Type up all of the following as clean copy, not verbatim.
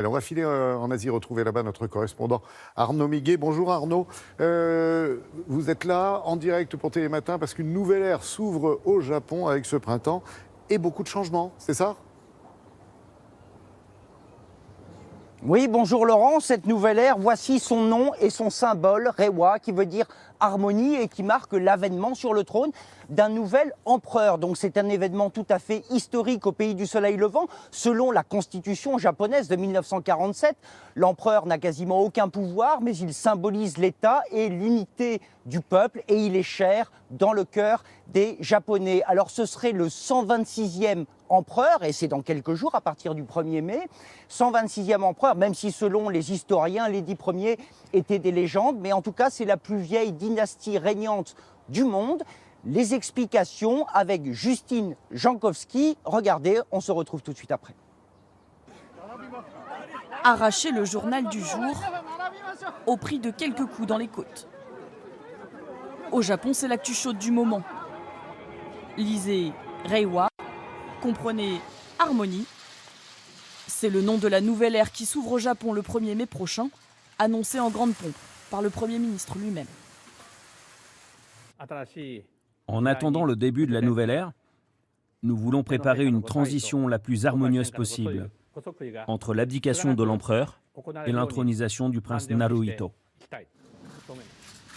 Alors on va filer en Asie, retrouver là-bas notre correspondant Arnaud Miguet. Bonjour Arnaud, vous êtes là en direct pour Télématin parce qu'une nouvelle ère s'ouvre au Japon avec ce printemps et beaucoup de changements, c'est ça ? Oui, bonjour Laurent, cette nouvelle ère, voici son nom et son symbole, Reiwa, qui veut dire harmonie et qui marque l'avènement sur le trône d'un nouvel empereur. Donc c'est un événement tout à fait historique au pays du soleil levant. Selon la constitution japonaise de 1947, l'empereur n'a quasiment aucun pouvoir, mais il symbolise l'État et l'unité du peuple et il est cher dans le cœur des Japonais. Alors ce serait le 126e empereur, et c'est dans quelques jours, à partir du 1er mai, 126e empereur, même si selon les historiens, les 10 premiers étaient des légendes, mais en tout cas c'est la plus vieille dynastie régnante du monde. Les explications avec Justine Jankowski. Regardez, on se retrouve tout de suite après. Arracher le journal du jour au prix de quelques coups dans les côtes. Au Japon, c'est l'actu chaude du moment. Lisez Reiwa, comprenez harmonie. C'est le nom de la nouvelle ère qui s'ouvre au Japon le 1er mai prochain, annoncé en grande pompe par le Premier ministre lui-même. En attendant le début de la nouvelle ère, nous voulons préparer une transition la plus harmonieuse possible entre l'abdication de l'empereur et l'intronisation du prince Naruhito.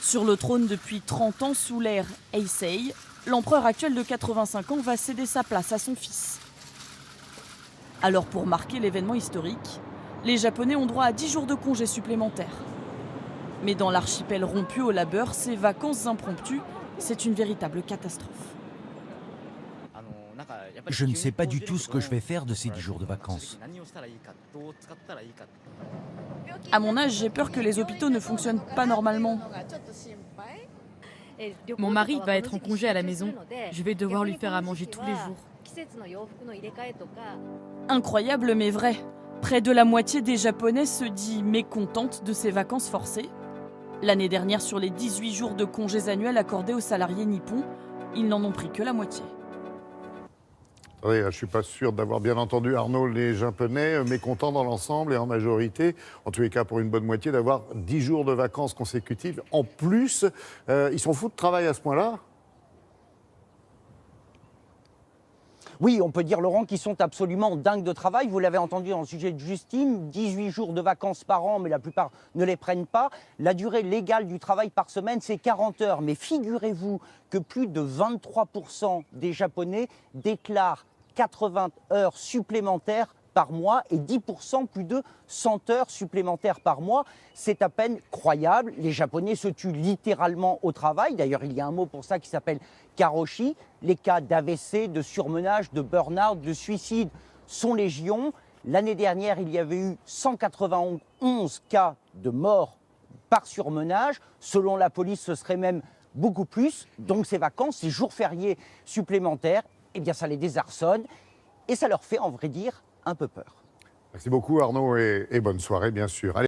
Sur le trône depuis 30 ans sous l'ère Heisei, l'empereur actuel de 85 ans va céder sa place à son fils. Alors pour marquer l'événement historique, les Japonais ont droit à 10 jours de congés supplémentaires. Mais dans l'archipel rompu au labeur, ces vacances impromptues, c'est une véritable catastrophe. Je ne sais pas du tout ce que je vais faire de ces 10 jours de vacances. À mon âge, j'ai peur que les hôpitaux ne fonctionnent pas normalement. Mon mari va être en congé à la maison. Je vais devoir lui faire à manger tous les jours. Incroyable mais vrai. Près de la moitié des Japonais se dit mécontente de ces vacances forcées. L'année dernière, sur les 18 jours de congés annuels accordés aux salariés nippons, ils n'en ont pris que la moitié. Oui, je ne suis pas sûr d'avoir bien entendu Arnaud. Les Japonais mécontents dans l'ensemble et en majorité, en tous les cas pour une bonne moitié, d'avoir 10 jours de vacances consécutives. En plus, ils sont fous de travail à ce point-là ? Oui, on peut dire, Laurent, qu'ils sont absolument dingues de travail. Vous l'avez entendu dans le sujet de Justine, 18 jours de vacances par an, mais la plupart ne les prennent pas. La durée légale du travail par semaine, c'est 40 heures. Mais figurez-vous que plus de 23% des Japonais déclarent 80 heures supplémentaires par mois et 10% plus de 100 heures supplémentaires par mois. C'est à peine croyable. Les Japonais se tuent littéralement au travail. D'ailleurs, il y a un mot pour ça qui s'appelle karoshi. Les cas d'AVC, de surmenage, de burn-out, de suicide sont légion. L'année dernière, il y avait eu 191 cas de mort par surmenage. Selon la police, ce serait même beaucoup plus. Donc ces vacances, ces jours fériés supplémentaires, eh bien ça les désarçonne et ça leur fait, en vrai dire, un peu peur. Merci beaucoup Arnaud et bonne soirée bien sûr. Allez.